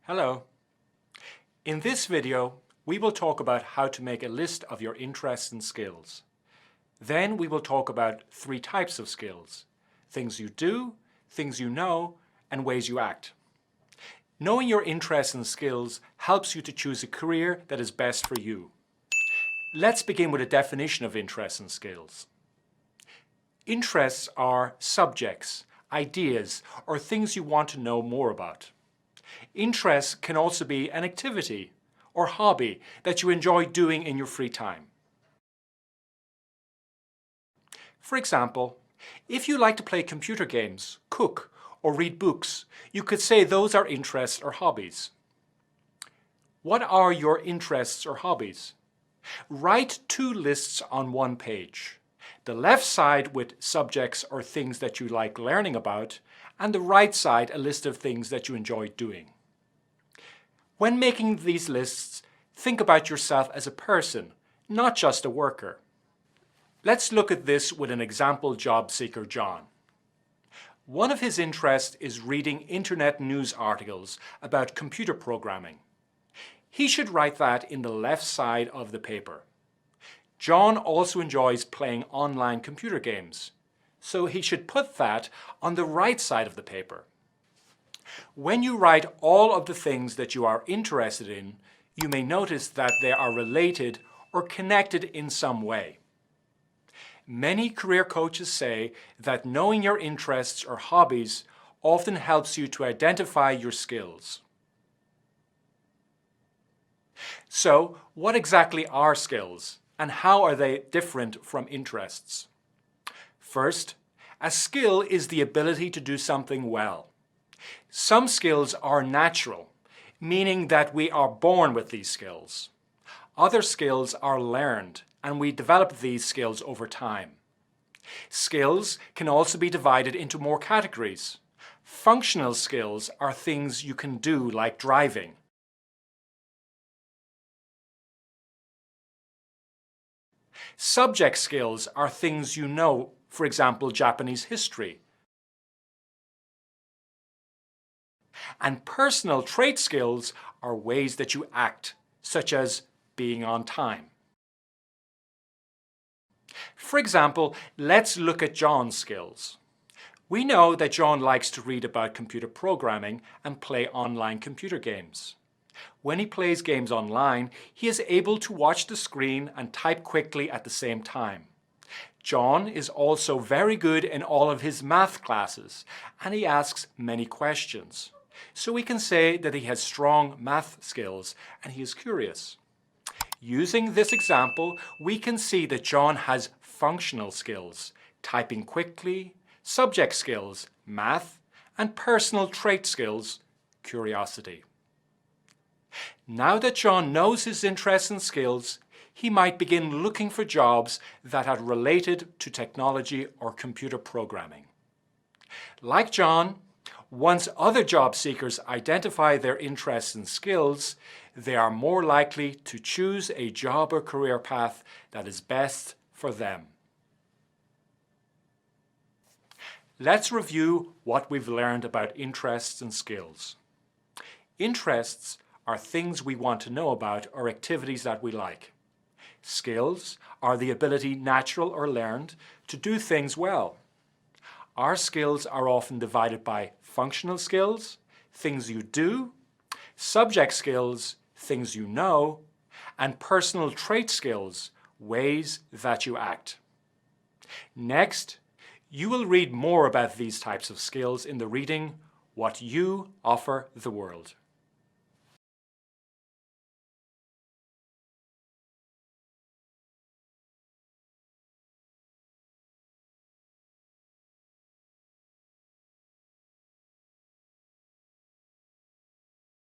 Hello. In this video, we will talk about how to make a list of your interests and skills. Then we will talk about three types of skills: things you do, things you know, and ways you act. Knowing your interests and skills helps you to choose a career that is best for you. Let's begin with a definition of interests and skills. Interests are subjects, ideas, or things you want to know more about. Interest can also be an activity or hobby that you enjoy doing in your free time. For example, if you like to play computer games, cook, or read books, you could say those are interests or hobbies. What are your interests or hobbies? Write two lists on one page. The left side with subjects or things that you like learning about, and the right side a list of things that you enjoy doing. When making these lists, think about yourself as a person, not just a worker. Let's look at this with an example job seeker, John. One of his interests is reading internet news articles about computer programming. He should write that in the left side of the paper. John also enjoys playing online computer games, so he should put that on the right side of the paper. When you write all of the things that you are interested in, you may notice that they are related or connected in some way. Many career coaches say that knowing your interests or hobbies often helps you to identify your skills. So, what exactly are skills, and how are they different from interests? First, a skill is the ability to do something well. Some skills are natural, meaning that we are born with these skills. Other skills are learned, and we develop these skills over time. Skills can also be divided into more categories. Functional skills are things you can do, like driving. Subject skills are things you know, for example, Japanese history. And personal trait skills are ways that you act, such as being on time. For example, let's look at John's skills. We know that John likes to read about computer programming and play online computer games. When he plays games online, he is able to watch the screen and type quickly at the same time. John is also very good in all of his math classes, and he asks many questions. So we can say that he has strong math skills and he is curious. Using this example, we can see that John has functional skills, typing quickly, subject skills, math, and personal trait skills, curiosity. Now that John knows his interests and skills, he might begin looking for jobs that are related to technology or computer programming. Like John, once other job seekers identify their interests and skills, they are more likely to choose a job or career path that is best for them. Let's review what we've learned about interests and skills. Interests are things we want to know about or activities that we like. Skills are the ability, natural or learned, to do things well. Our skills are often divided by functional skills, things you do, subject skills, things you know, and personal trait skills, ways that you act. Next, you will read more about these types of skills in the reading, What You Offer the World.